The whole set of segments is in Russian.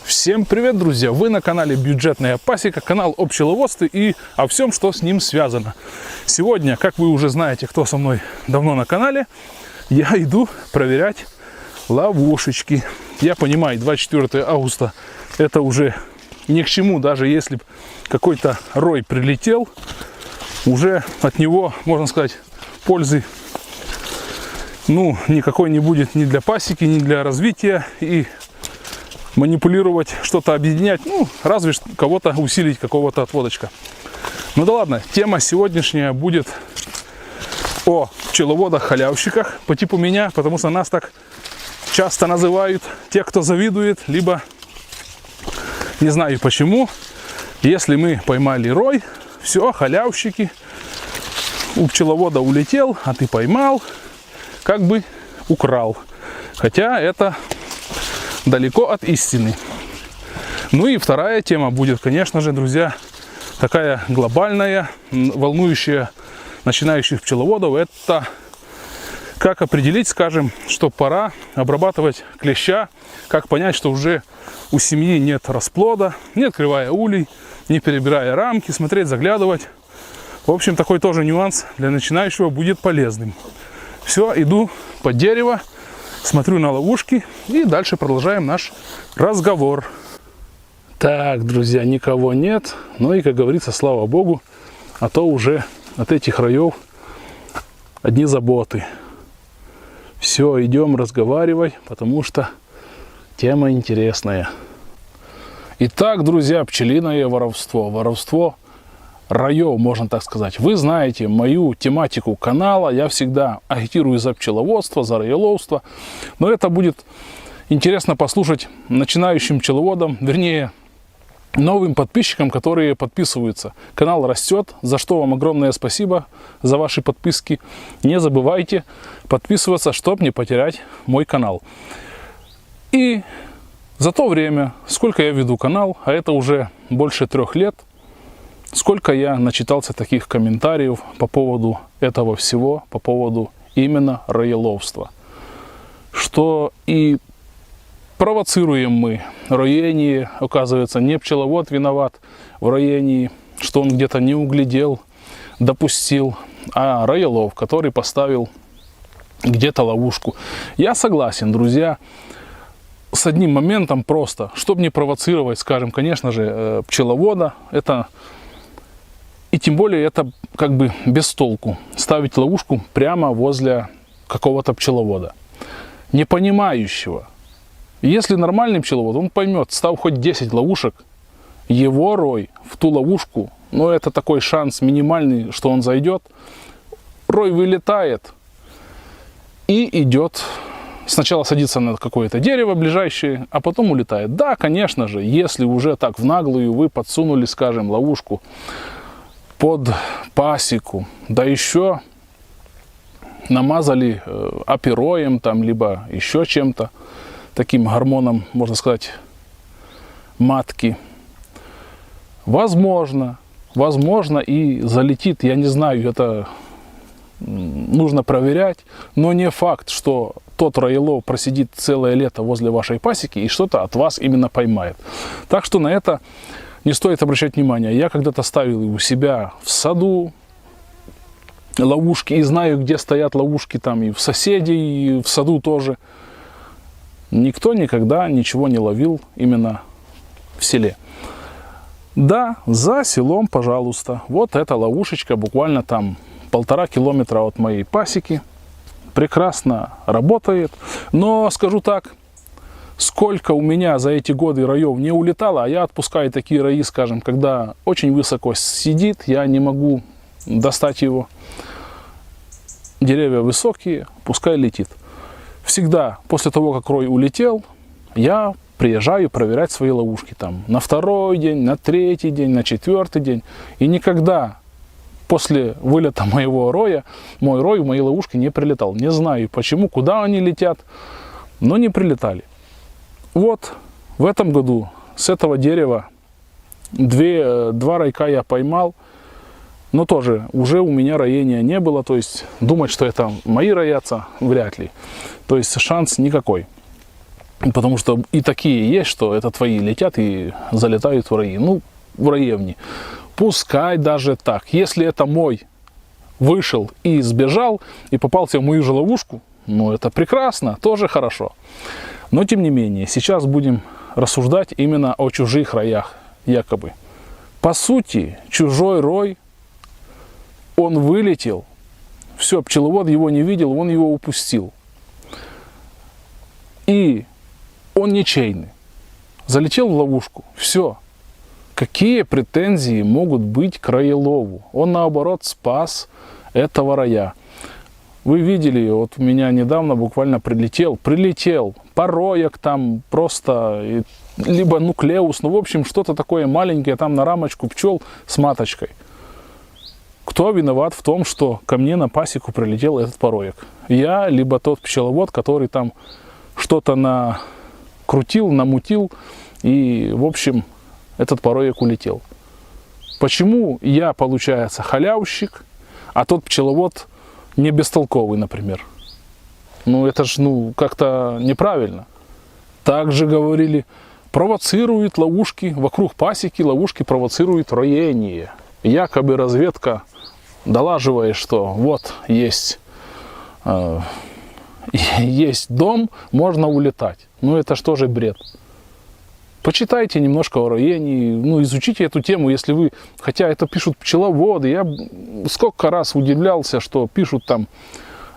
Всем привет, друзья! Вы на канале Бюджетная пасека, канал о пчеловодстве и о всем, что с ним связано. Сегодня, как вы уже знаете, кто со мной давно на канале, я иду проверять ловушечки. Я понимаю, 24 августа это уже ни к чему, даже если какой-то рой прилетел, уже от него, можно сказать, пользы никакой не будет ни для пасеки, ни для развития. И манипулировать, что-то объединять, разве что кого-то усилить, какого-то отводочка. Ну да ладно, тема сегодняшняя будет о пчеловодах-халявщиках по типу меня, потому что нас так часто называют те, кто завидует, либо не знаю почему. Если мы поймали рой, все, халявщики, у пчеловода улетел, а ты поймал, как бы украл. Хотя это далеко от истины. Ну и вторая тема будет, конечно же, друзья, такая глобальная, волнующая начинающих пчеловодов. Это как определить, скажем, что пора обрабатывать клеща, как понять, что уже у семьи нет расплода, не открывая улей, не перебирая рамки, смотреть, заглядывать. В общем, такой тоже нюанс для начинающего будет полезным. Все, иду под дерево, смотрю на ловушки и дальше продолжаем наш разговор. Так, друзья, никого нет. Ну и, как говорится, слава богу, а то уже от этих раев одни заботы. Все, идем разговаривать, потому что тема интересная. Итак, друзья, пчелиное воровство. Воровство раев, можно так сказать. Вы знаете мою тематику канала. Я всегда агитирую за пчеловодство, за роеловство. Но это будет интересно послушать начинающим пчеловодам, вернее, новым подписчикам, которые подписываются. Канал растет, за что вам огромное спасибо за ваши подписки. Не забывайте подписываться, чтобы не потерять мой канал. И за то время, сколько я веду канал, а это уже больше 3 лет, сколько я начитался таких комментариев по поводу этого всего, по поводу именно роеловства. Что и провоцируем мы роение, оказывается, не пчеловод виноват в роении, что он где-то не углядел, допустил, а роелов, который поставил где-то ловушку. Я согласен, друзья, с одним моментом просто, чтобы не провоцировать, скажем, конечно же, пчеловода, это... И тем более это как бы без толку ставить ловушку прямо возле какого-то пчеловода, не понимающего. Если нормальный пчеловод, он поймет, став хоть 10 ловушек, его рой в ту ловушку, но это такой шанс минимальный, что он зайдет, рой вылетает и идет, сначала садится на какое-то дерево ближайшее, а потом улетает. Да, конечно же, если уже так в наглую вы подсунули, скажем, ловушку под пасеку, да еще намазали апироем там, либо еще чем-то, таким гормоном, можно сказать, матки, возможно и залетит, я не знаю, это нужно проверять, но не факт, что тот роелов просидит целое лето возле вашей пасеки и что-то от вас именно поймает. Так что на это не стоит обращать внимания. Я когда-то ставил у себя в саду ловушки и знаю, где стоят ловушки там и в соседей, и в саду тоже. Никто никогда ничего не ловил именно в селе. Да, за селом, пожалуйста. Вот эта ловушечка буквально там 1,5 километра от моей пасеки. Прекрасно работает. Но скажу так, сколько у меня за эти годы роев не улетало, а я отпускаю такие рои, скажем, когда очень высоко сидит, я не могу достать его. Деревья высокие, пускай летит. Всегда после того, как рой улетел, я приезжаю проверять свои ловушки там на 2-й день, на 3-й день, на 4-й день. И никогда после вылета моего роя, мой рой в мои ловушки не прилетал. Не знаю почему, куда они летят, но не прилетали. Вот в этом году с этого дерева 2 ройка я поймал, но тоже уже у меня роения не было, то есть думать, что это мои роятся, вряд ли. То есть шанс никакой. Потому что и такие есть, что это твои летят и залетают в раи. Ну, в раевни. Пускай даже так. Если это мой вышел и сбежал, и попался в мою же ловушку, ну, это прекрасно, тоже хорошо. Но, тем не менее, сейчас будем рассуждать именно о чужих роях, якобы. По сути, чужой рой, он вылетел, все, пчеловод его не видел, он его упустил. И он ничейный. Залетел в ловушку, все. Какие претензии могут быть к роелову? Он, наоборот, спас этого роя. Вы видели, вот у меня недавно буквально прилетел пороек там просто, либо нуклеус, ну, в общем, что-то такое маленькое там на рамочку пчел с маточкой. Кто виноват в том, что ко мне на пасеку прилетел этот пороек? Я, либо тот пчеловод, который там что-то накрутил, намутил, и, в общем, этот пороек улетел. Почему я, получается, халявщик, а тот пчеловод не бестолковый, например? Ну, это ж, ну, как-то неправильно. Также говорили, провоцируют ловушки, вокруг пасеки ловушки провоцируют роение. Якобы разведка долаживает, что вот есть дом, можно улетать. Ну, это что же бред? Почитайте немножко о роении, ну, изучите эту тему, если вы, хотя это пишут пчеловоды, я сколько раз удивлялся, что пишут там,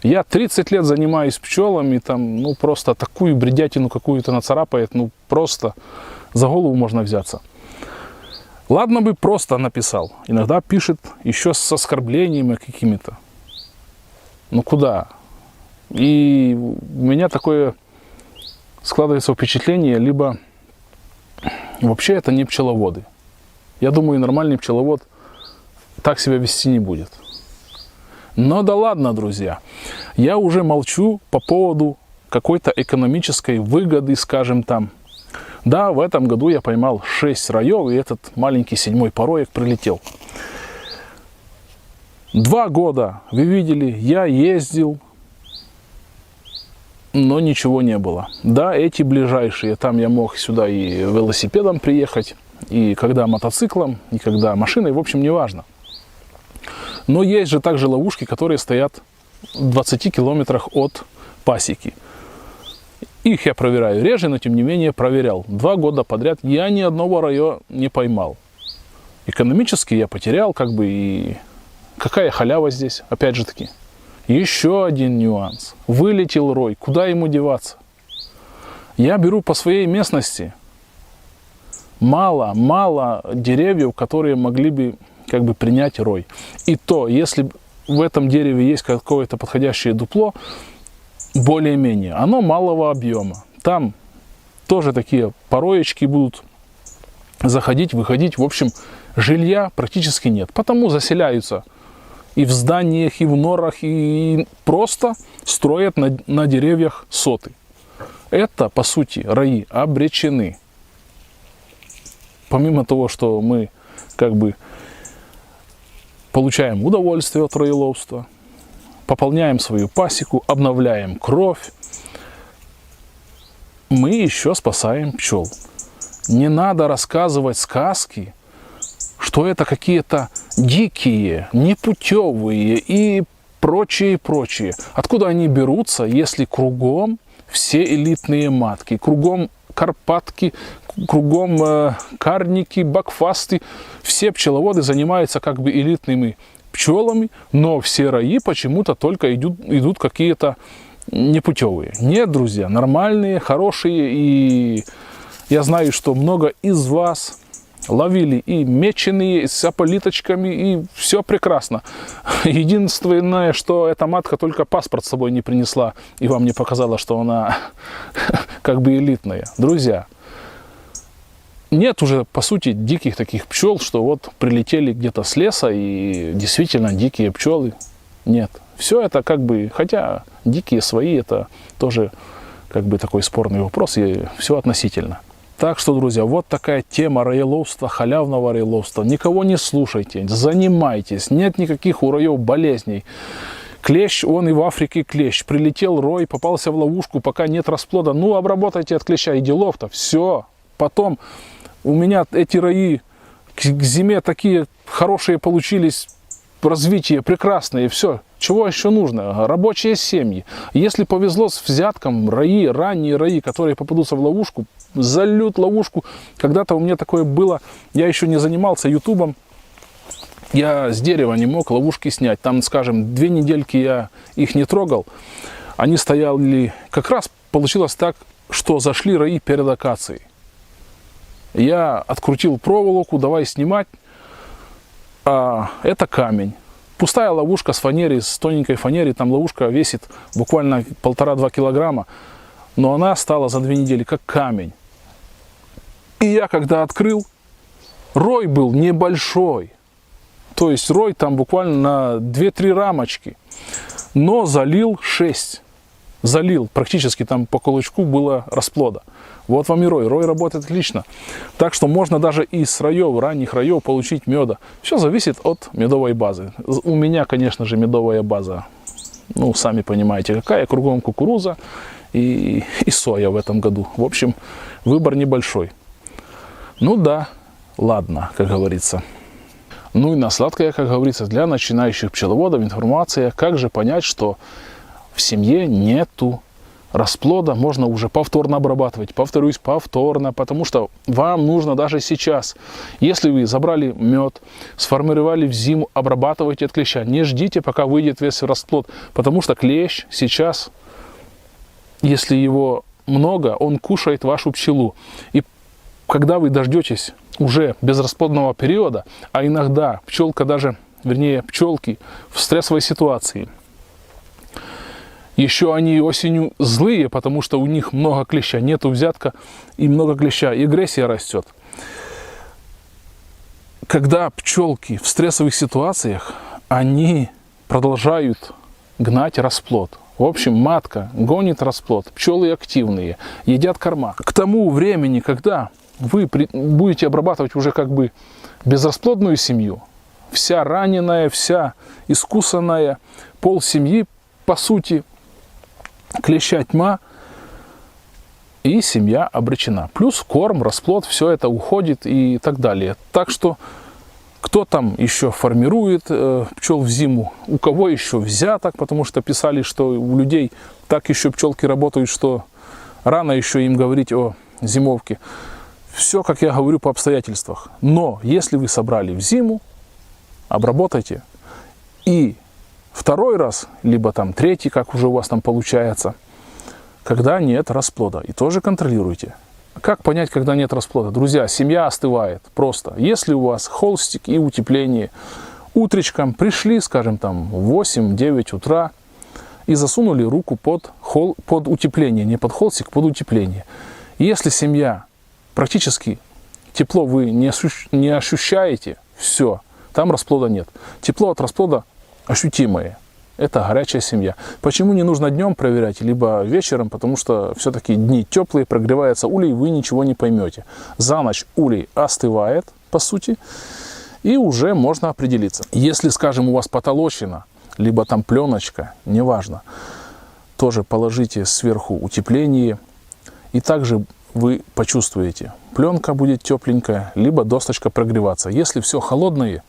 я 30 лет занимаюсь пчелами, там, ну, просто такую бредятину какую-то нацарапает, ну, просто за голову можно взяться. Ладно бы просто написал, иногда пишет еще с оскорблениями какими-то. Ну, куда? И у меня такое складывается впечатление, либо вообще это не пчеловоды. Я думаю, нормальный пчеловод так себя вести не будет. Но да ладно, друзья. Я уже молчу по поводу какой-то экономической выгоды, скажем там. Да, в этом году я поймал 6 роев, и этот маленький 7-й пороек прилетел. 2 года, вы видели, я ездил, но ничего не было. Да, эти ближайшие, там я мог сюда и велосипедом приехать, и когда мотоциклом, и когда машиной, в общем, неважно. Но есть же также ловушки, которые стоят в 20 километрах от пасеки. Их я проверяю реже, но тем не менее проверял. 2 года подряд я ни одного роя не поймал. Экономически я потерял, как бы, и какая халява здесь, опять же таки. Еще один нюанс. Вылетел рой, куда ему деваться? Я беру по своей местности мало деревьев, которые могли бы как бы принять рой. И то, если в этом дереве есть какое-то подходящее дупло, более-менее, оно малого объема. Там тоже такие пороечки будут заходить, выходить. В общем, жилья практически нет. Потому заселяются и в зданиях, и в норах, и просто строят на деревьях соты. Это, по сути, раи обречены. Помимо того, что мы как бы получаем удовольствие от роеловства, пополняем свою пасеку, обновляем кровь, мы еще спасаем пчел. Не надо рассказывать сказки, что это какие-то дикие, непутевые и прочее. Откуда они берутся, если кругом все элитные матки, кругом карпатки, кругом карники, бакфасты, все пчеловоды занимаются как бы элитными пчелами, но все раи почему-то только идут какие-то непутевые. Нет, друзья, нормальные, хорошие, и я знаю, что много из вас ловили и меченые, с аполиточками, и все прекрасно. Единственное, что эта матка только паспорт с собой не принесла, и вам не показала, что она как бы элитная. Друзья, нет уже, по сути, диких таких пчел, что вот прилетели где-то с леса, и действительно дикие пчелы. Нет. Все это как бы, хотя дикие свои, это тоже как бы такой спорный вопрос, и все относительно. Так что, друзья, вот такая тема роеловства, халявного роеловства. Никого не слушайте, занимайтесь, нет никаких у роев болезней. Клещ, он и в Африке клещ. Прилетел рой, попался в ловушку, пока нет расплода. Ну, обработайте от клеща и делов-то. Все. Потом у меня эти рои к зиме такие хорошие получились, развитие прекрасное, все. Чего еще нужно? Рабочие семьи. Если повезло с взятком, рои, ранние рои, которые попадутся в ловушку, зальют ловушку. Когда-то у меня такое было, я еще не занимался ютубом, я с дерева не мог ловушки снять. Там, скажем, 2 недельки я их не трогал. Они стояли, как раз получилось так, что зашли рои перед акацией. Я открутил проволоку, давай снимать. А это камень. Пустая ловушка с фанеры, с тоненькой фанеры. Там ловушка весит буквально 1,5-2 килограмма. Но она стала за 2 недели как камень. И я когда открыл, рой был небольшой. То есть рой там буквально на 2-3 рамочки. Но залил 6. Залил. Практически там по кулачку было расплода. Вот вам и рой. Рой работает отлично. Так что можно даже из роев, ранних роев получить меда. Все зависит от медовой базы. У меня, конечно же, медовая база, ну, сами понимаете, какая. Кругом кукуруза и соя в этом году. В общем, выбор небольшой. Ну да, ладно, как говорится. Ну и на сладкое, как говорится, для начинающих пчеловодов информация, как же понять, что в семье нету расплода, можно уже повторно обрабатывать. Повторюсь, повторно, потому что вам нужно даже сейчас, если вы забрали мед, сформировали в зиму, обрабатывайте от клеща. Не ждите, пока выйдет весь расплод, потому что клещ сейчас, если его много, он кушает вашу пчелу. И когда вы дождетесь уже безрасплодного периода, а иногда пчелка даже, вернее пчелки в стрессовой ситуации, еще они осенью злые, потому что у них много клеща, нету взятка и много клеща, и агрессия растет. Когда пчелки в стрессовых ситуациях, они продолжают гнать расплод. В общем, матка гонит расплод, пчелы активные, едят корма. К тому времени, когда вы будете обрабатывать уже как бы безрасплодную семью, вся раненая, вся искусанная, пол семьи, по сути, клеща тьма, и семья обречена. Плюс корм, расплод, все это уходит и так далее. Так что, кто там еще формирует пчел в зиму, у кого еще взяток, потому что писали, что у людей так еще пчелки работают, что рано еще им говорить о зимовке. Все, как я говорю, по обстоятельствах. Но, если вы собрали в зиму, обработайте. И второй раз, либо там третий, как уже у вас там получается, когда нет расплода. И тоже контролируйте. Как понять, когда нет расплода? Друзья, семья остывает просто. Если у вас холстик и утепление, утречком пришли, скажем, там в 8-9 утра и засунули руку под утепление. Не под холстик, под утепление. Если семья практически тепло вы не ощущаете, все, там расплода нет. Тепло от расплода ощутимое. Это горячая семья. Почему не нужно днем проверять, либо вечером? Потому что все-таки дни теплые, прогревается улей, вы ничего не поймете. За ночь улей остывает, по сути, и уже можно определиться. Если, скажем, у вас потолочина, либо там пленочка, неважно, тоже положите сверху утепление, и также вы почувствуете, пленка будет тепленькая, либо досточка прогреваться. Если все холодное,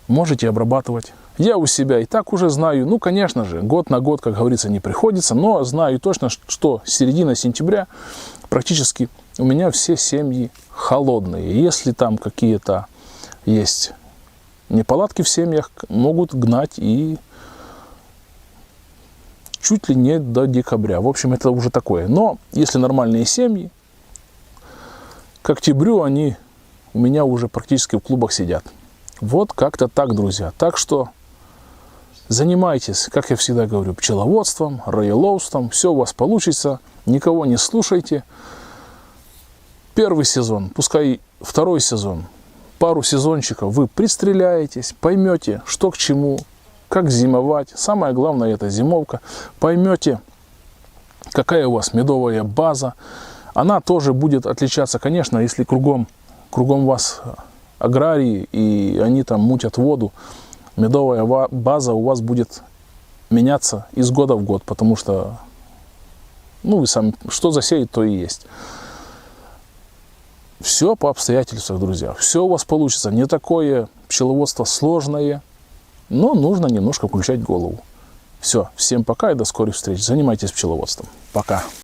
можете обрабатывать. Я у себя и так уже знаю, ну, конечно же, год на год, как говорится, не приходится, но знаю точно, что с середины сентября практически у меня все семьи холодные. Если там какие-то есть неполадки в семьях, могут гнать и чуть ли не до декабря. В общем, это уже такое. Но если нормальные семьи, к октябрю они у меня уже практически в клубах сидят. Вот как-то так, друзья. Так что занимайтесь, как я всегда говорю, пчеловодством, роеловством. Все у вас получится. Никого не слушайте. Первый сезон, пускай второй сезон, пару сезончиков вы пристреляетесь, поймете, что к чему, как зимовать. Самое главное — это зимовка. Поймете, какая у вас медовая база. Она тоже будет отличаться, конечно, если кругом вас аграрии, и они там мутят воду, медовая база у вас будет меняться из года в год, потому что, ну, вы сами, что засеять, то и есть. Все по обстоятельствам, друзья. Все у вас получится. Не такое пчеловодство сложное, но нужно немножко включать голову. Все, всем пока и до скорых встреч. Занимайтесь пчеловодством. Пока.